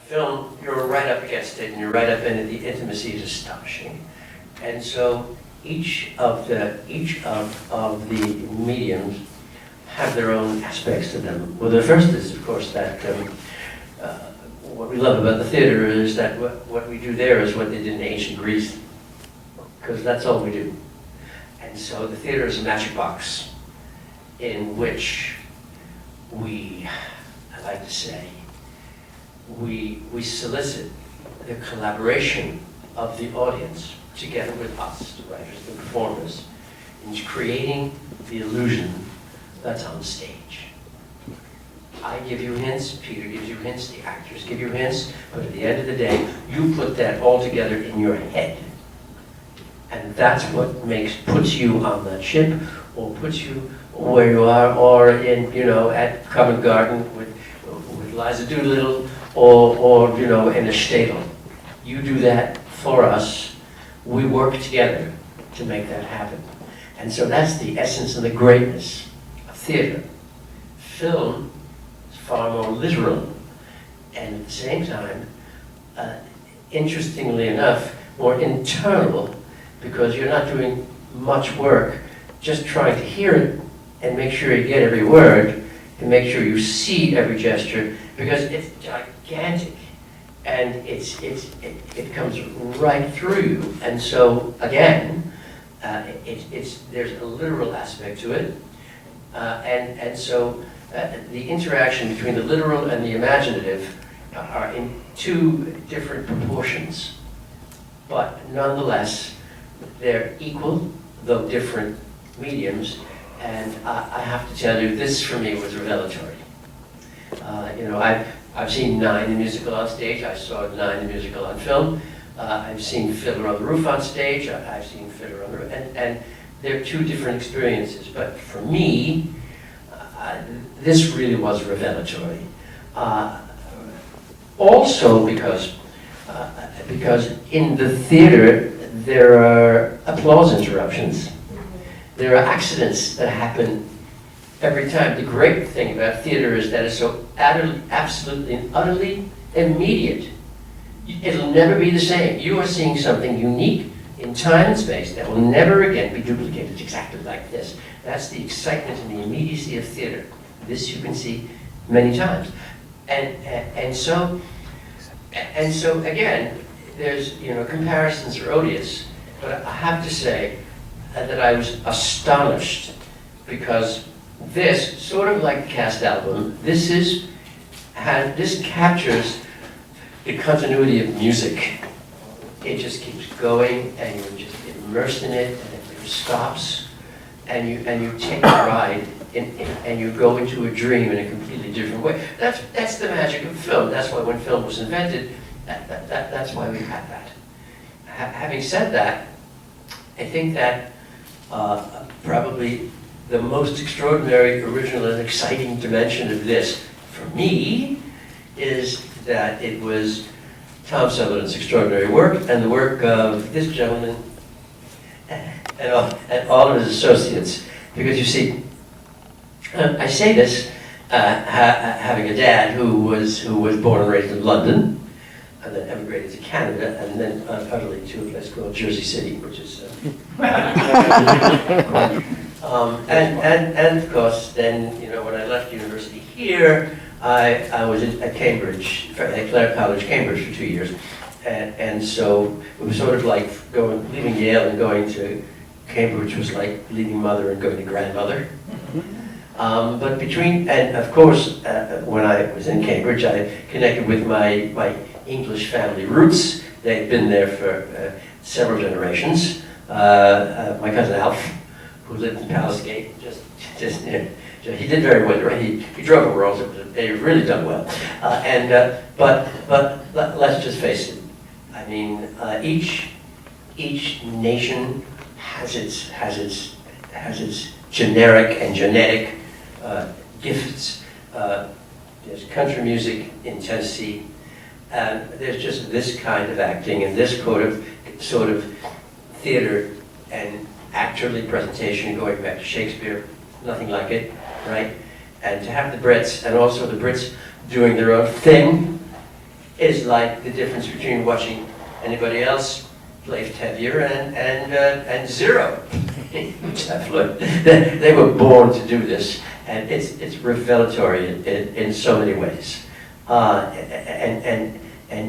film, you're right up against it, and you're right up in it. The intimacy is astonishing. And so each of the mediums have their own aspects to them. Well, the first is, of course, that what we love about the theater is that what we do there is what they did in ancient Greece, because that's all we do. And so the theater is a magic box in which I like to say, we solicit the collaboration of the audience together with us, the writers, the performers, in creating the illusion that's on stage. I give you hints, Peter gives you hints, the actors give you hints, but at the end of the day, you put that all together in your head. And that's what puts you on that ship, or puts you where you are, or in, at Covent Garden with Liza Doolittle, or in a shtetl. You do that for us. We work together to make that happen. And so that's the essence and the greatness of theater. Film is far more literal, and at the same time, interestingly enough, more internal, because you're not doing much work, just trying to hear it and make sure you get every word, and make sure you see every gesture, because it's gigantic, and it comes right through you. And so again, there's a literal aspect to it, and so the interaction between the literal and the imaginative are in two different proportions, but nonetheless they're equal, though different mediums. And I have to tell you, this for me was revelatory. I've seen 9 the Musical on stage. I saw 9 the Musical on film. I've seen Fiddler on the Roof on stage. I've seen Fiddler on the Roof, and they're two different experiences. But for me, this really was revelatory. Also because in the theater there are applause interruptions. There are accidents that happen every time. The great thing about theater is that it's so absolutely and utterly immediate. It'll never be the same. You are seeing something unique in time and space that will never again be duplicated exactly like this. That's the excitement and the immediacy of theater. This you can see many times. And so again, there's, comparisons are odious, but I have to say that I was astonished, because this, sort of like the cast album, this captures the continuity of music. It just keeps going, and you're just immersed in it, and it never stops, and you take a ride, and you go into a dream in a completely different way. That's the magic of film. That's why when film was invented, that's why we had that. Having said that, I think that probably the most extraordinary, original, and exciting dimension of this, for me, is that it was Tom Sutherland's extraordinary work, and the work of this gentleman and all of his associates. Because you see, I say this having a dad who was born and raised in London, and then emigrated to Canada, and then utterly to a place called Jersey City, which is and of course, then when I left university here, I was at Cambridge, at Clare College, Cambridge, for 2 years, and so it was sort of like leaving Yale and going to Cambridge was like leaving mother and going to grandmother. But and of course, when I was in Cambridge, I connected with my English family roots. They'd been there for several generations. My cousin Alf, who lived in Palace Gate, he did very well. Right? He drove the world. They really done well. But let's just face it. I mean, each nation has its generic and genetic gifts. There's country music in Tennessee, and there's just this kind of acting and this sort of theater and actorly presentation going back to Shakespeare, nothing like it, right? And to have the Brits, and also the Brits doing their own thing, is like the difference between watching anybody else play heavier and zero. They were born to do this, and it's revelatory in so many ways, and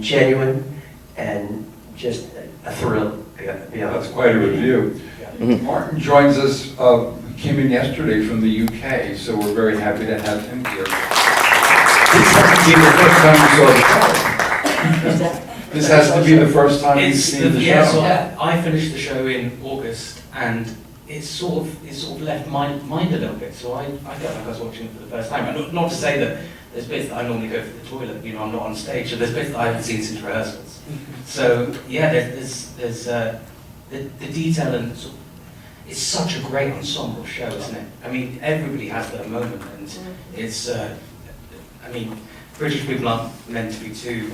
genuine, and just a thrill beyond. That's quite a review. Yeah. Martin joins us, came in yesterday from the UK, so we're very happy to have him here. This has to be the first time you've seen the show. Yeah, so I finished the show in August, and it sort of left my mind a little bit. So I felt like I was watching it for the first time. And not to say that there's bits that I normally go for the toilet. You know, I'm not on stage, so there's bits that I haven't seen since rehearsals. So yeah, there's the detail and sort of, it's such a great ensemble show, isn't it? I mean, everybody has their moment, and it's. I mean, British people aren't meant to be too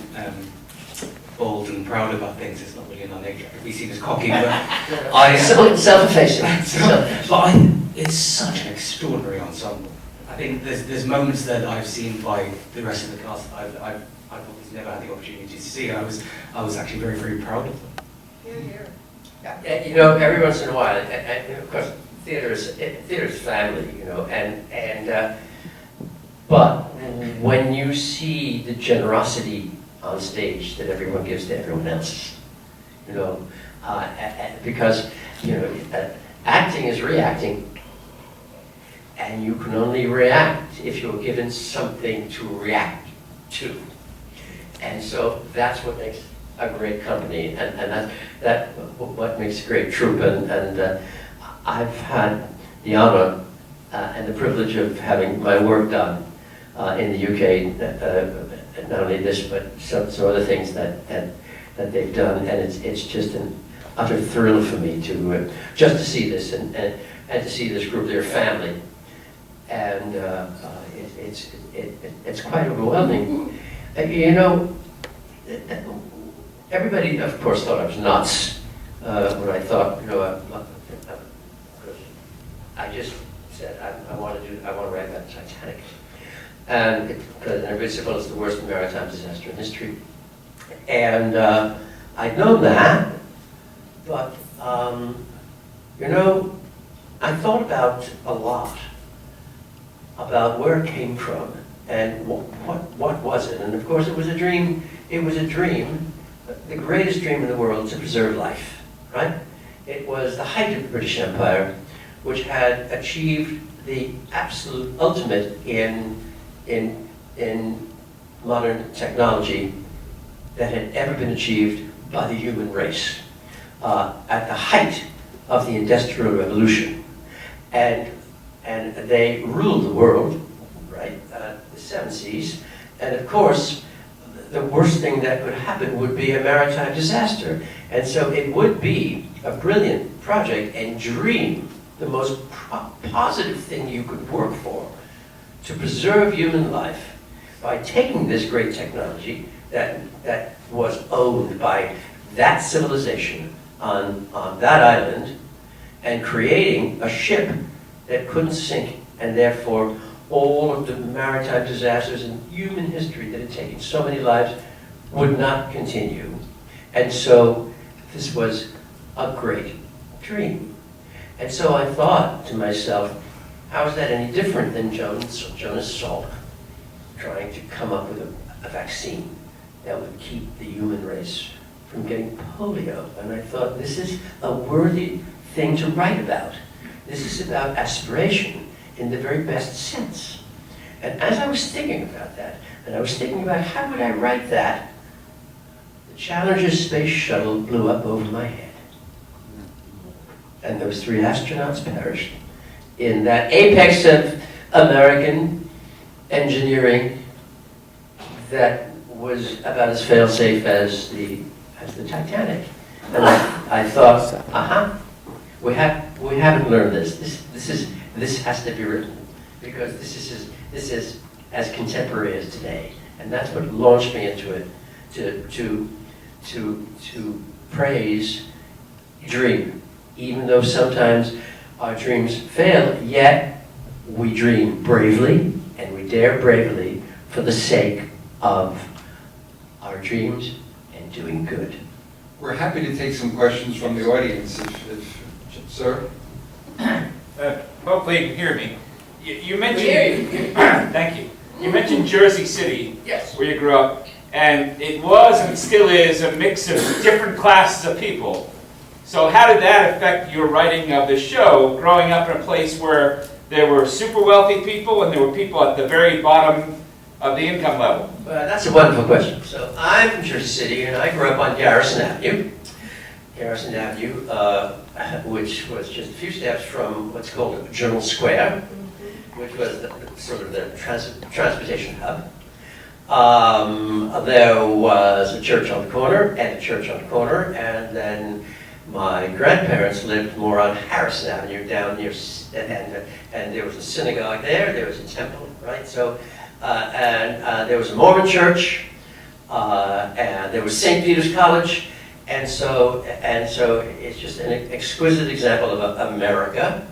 bold and proud about things. It's not really in our nature to be seen as cocky, but self-effacing. But it's such an extraordinary ensemble. I think there's moments that I've seen by the rest of the cast that I've obviously never had the opportunity to see. I was actually very, very proud of them. Yeah, you know, every once in a while, and of course, theater's family, you know, but when you see the generosity on stage that everyone gives to everyone else, you know, because, you know, acting is reacting, and you can only react if you're given something to react to. And so that's what makes a great company, and that's what makes a great troupe. And I've had the honor and the privilege of having my work done in the UK, not only this, but some other things that they've done, and it's just an utter thrill for me to just to see this and to see this group, their family, and it's quite overwhelming. You know, everybody, of course, thought I was nuts when I thought, you know, I just said I want to write about the Titanic. And because everybody said, well, it's the worst maritime disaster in history. And I'd known that, but, you know, I thought about a lot about where it came from and what was it. And of course, it was a dream. It was a dream, the greatest dream in the world, to preserve life, right? It was the height of the British Empire, which had achieved the absolute ultimate in modern technology that had ever been achieved by the human race at the height of the Industrial Revolution. And they ruled the world, right, the seven seas. And of course, the worst thing that could happen would be a maritime disaster. And so it would be a brilliant project and dream, the most positive thing you could work for, to preserve human life by taking this great technology that was owned by that civilization on that island and creating a ship that couldn't sink, and therefore all of the maritime disasters in human history that had taken so many lives would not continue. And so this was a great dream. And so I thought to myself, how is that any different than Jonas Salk trying to come up with a vaccine that would keep the human race from getting polio? And I thought, this is a worthy thing to write about. This is about aspiration in the very best sense. And as I was thinking about that, and I was thinking about how would I write that, the Challenger space shuttle blew up over my head. And those 3 astronauts perished in that apex of American engineering that was about as fail-safe as the Titanic. And I thought, we haven't learned this. This has to be written, because this is as contemporary as today, and that's what launched me into it. To praise dream, even though sometimes our dreams fail, yet we dream bravely and we dare bravely for the sake of our dreams, and doing good. We're happy to take some questions from the audience, sir. Hopefully you can hear me. You mentioned. We hear you. Thank you. You mentioned Jersey City, Yes. where you grew up, and it was and still is a mix of different classes of people. So how did that affect your writing of the show, growing up in a place where there were super wealthy people and there were people at the very bottom of the income level? Well, that's a wonderful question. So I'm from Jersey City, and I grew up on Garrison Avenue. Garrison Avenue, which was just a few steps from what's called Journal Square, which was sort of the transportation hub. There was a church on the corner, and a church on the corner, and then my grandparents lived more on Harrison Avenue down near, and there was a synagogue there was a temple, right? So, there was a Mormon church, and there was St. Peter's College, and so it's just an exquisite example of America.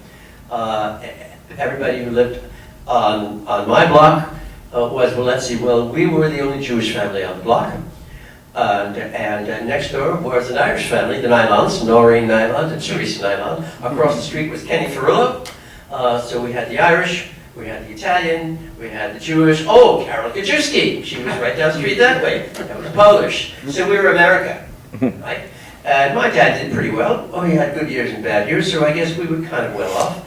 Everybody who lived on my block was, we were the only Jewish family on the block. And next door was an Irish family, the Nylons, Noreen Nyland and Teresa Nyland. Across the street was Kenny Ferrillo. So we had the Irish, we had the Italian, we had the Jewish. Oh, Carol Kajewski, she was right down the street that way. That was Polish. So we were America, right? And my dad did pretty well. Oh, he had good years and bad years, so I guess we were kind of well off.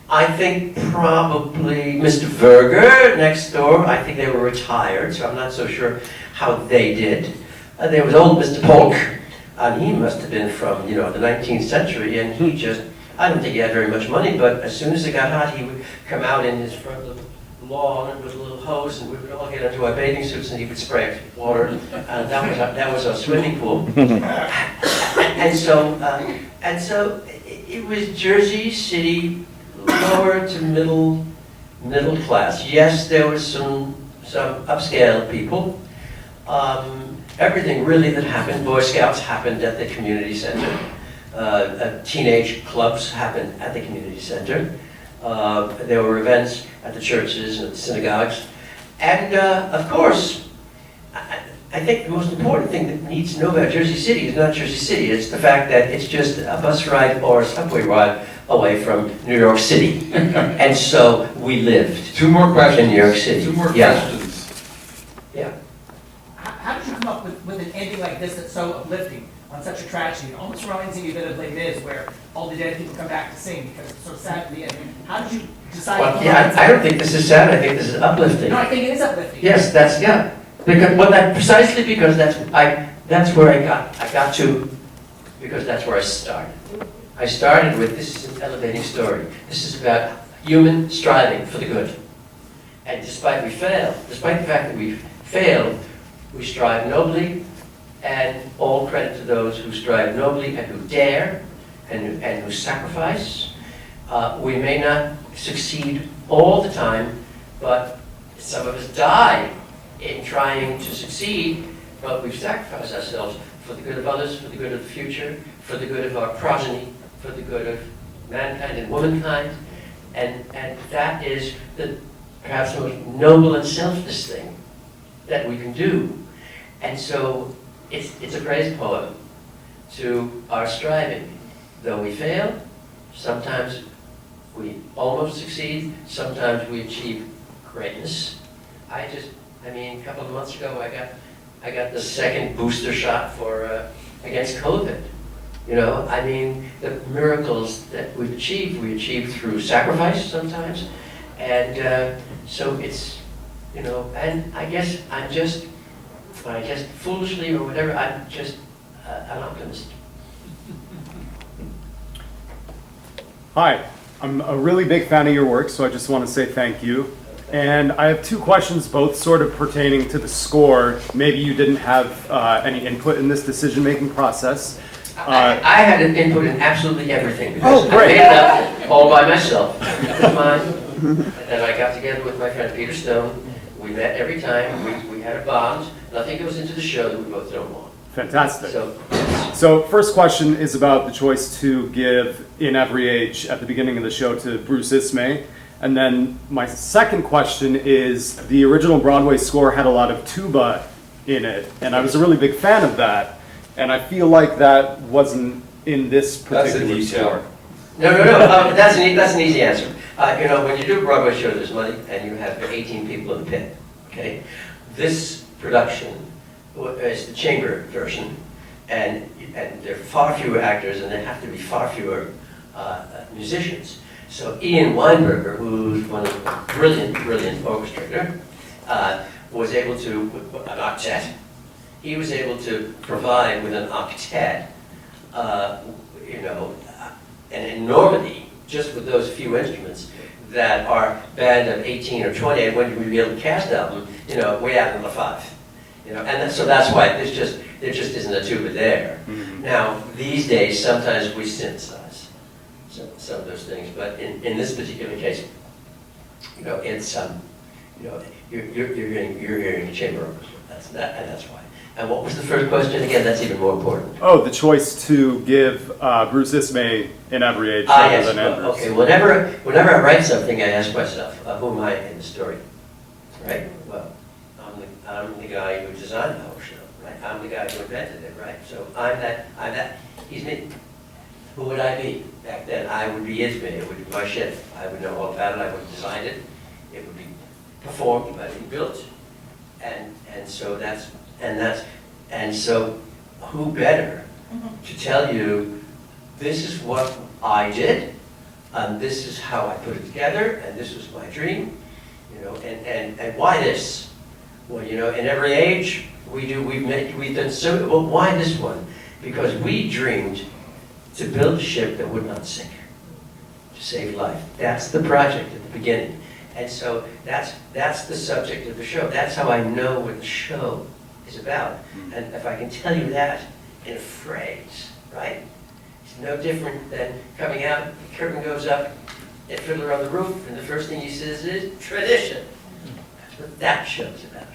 I think probably Mr. Verger next door, I think they were retired, so I'm not so sure how they did. There was old Mr. Polk, and he must have been from, the 19th century, and he just, I don't think he had very much money, but as soon as it got hot, he would come out in his front lawn with a little hose, and we would all get into our bathing suits, and he would spray it with water, and that was our swimming pool. and so it was Jersey City, lower to middle class. Yes, there was some upscale people. Everything really that happened, Boy Scouts happened at the community center. Teenage clubs happened at the community center. There were events at the churches and the synagogues. And of course, I think the most important thing that needs to know about Jersey City is not Jersey City, it's the fact that it's just a bus ride or a subway ride away from New York City. And so we lived. Two more questions. In New York City. Two more Yeah. questions. Yeah. How did you come up with an ending like this that's so uplifting on such a tragedy? It almost reminds me a bit of Les Mis, where all the dead people come back to sing because it's so sad at the end. How did you decide? Well, yeah, I don't think this is sad, I think this is uplifting. No, I think it is uplifting. Yes, precisely because that's where I got to, because that's where I started. I started with, this is an elevating story. This is about human striving for the good. And despite the fact that we failed, we strive nobly, and all credit to those who strive nobly and who dare and who sacrifice. We may not succeed all the time, but some of us die in trying to succeed, but we've sacrificed ourselves for the good of others, for the good of the future, for the good of our progeny, for the good of mankind and womankind. And that is perhaps the most noble and selfless thing that we can do. And so it's a praise poem to our striving. Though we fail, sometimes we almost succeed, sometimes we achieve greatness. A couple of months ago, I got the second booster shot for against COVID. The miracles that we achieve through sacrifice sometimes, and so it's, and I guess foolishly or whatever, I'm just an optimist. Hi, I'm a really big fan of your work, so I just want to say thank you. And I have two questions, both sort of pertaining to the score. Maybe you didn't have any input in this decision-making process. I had an input in absolutely everything. Oh, Because great. I made it up all by myself. It was mine. And then I got together with my friend Peter Stone. We met every time. We had a bond. Nothing goes into the show that we both don't want. Fantastic. So, So first question is about the choice to give In Every Age at the beginning of the show to Bruce Ismay. And then my second question is, the original Broadway score had a lot of tuba in it, and I was a really big fan of that. And I feel like that wasn't in this That's a particular detail. score. No, that's an easy answer. You know, when you do a Broadway show, there's money, and you have 18 people in the pit, okay? This production is the chamber version, and there are far fewer actors, and there have to be far fewer musicians. So Ian Weinberger, who's one of the brilliant orchestrator, was able to, with an octet, he was able to provide with an octet, you know, an enormity, just with those few instruments, that our band of 18 or 20, and when we revealed the cast album, you know, way out in the 5. You know, and so that's why there just isn't a tuba there. Mhm. Now, these days, sometimes we synthesize some of those things, but in this particular case, you know, it's you know, you're hearing a chamber orchestra. That's why. And what was the first question again? That's even more important. Oh, the choice to give Bruce Ismay in Every Age Ah, rather yes. than Well, Andrews. okay. Whenever I write something, I ask myself, who am I in the story? Right? Well, I'm the guy who designed the whole show. Right? I'm the guy who invented it. Right? So I'm that. He's me. Who would I be back then? I would be Ismay. It would be my ship. I would know all about it. I would have designed it. It would be performed, but be built. And so who better to tell you this is what I did, and this is how I put it together, and this was my dream, you know, and why this? Well, you know, in Every Age we've done so. Well, why this one? Because we dreamed to build a ship that would not sink, to save life. That's the project at the beginning. And so that's the subject of the show. That's how I know what the show is about. And if I can tell you that in a phrase, right? It's no different than coming out, the curtain goes up, a Fiddler on the Roof, and the first thing he says is tradition. That's what that show's about.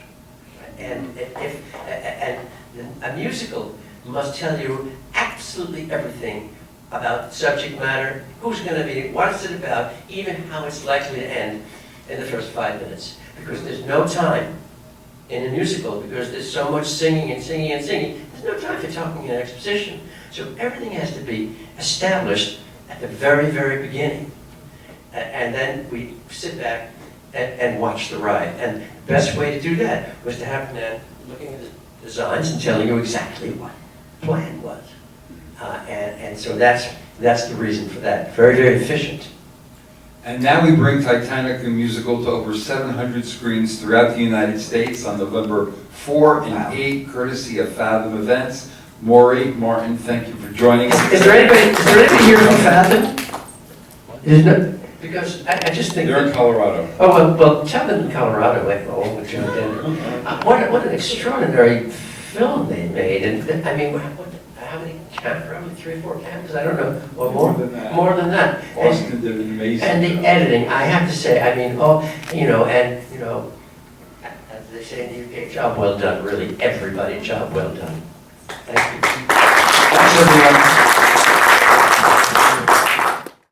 Right? And a musical must tell you absolutely everything about subject matter, who's going to be, what it's about, even how it's likely to end in the first 5 minutes. Because there's no time in a musical, because there's so much singing and singing and singing, there's no time for talking and exposition. So everything has to be established at the very, very beginning. And then we sit back and watch the ride. And the best way to do that was to have Nan looking at the designs and telling you exactly what the plan was. And so that's the reason for that. Very, very efficient. And now we bring Titanic the Musical to over 700 screens throughout the United States on November 4 and 8, courtesy of Fathom Events. Maury, Martin, thank you for joining us. Is there anybody here from Fathom? Isn't it? Because I just think... They're in Colorado. Oh, well, tell them in Colorado, which I'm in. What an extraordinary film they made. And I mean, how many cameras? Probably 3 or 4 cameras, I don't know, or more. More than that. Austin did an amazing And the job. editing, I have to say, I mean, as they say in the UK, job well done, really, everybody, job well done. Thank you. Thanks, everyone.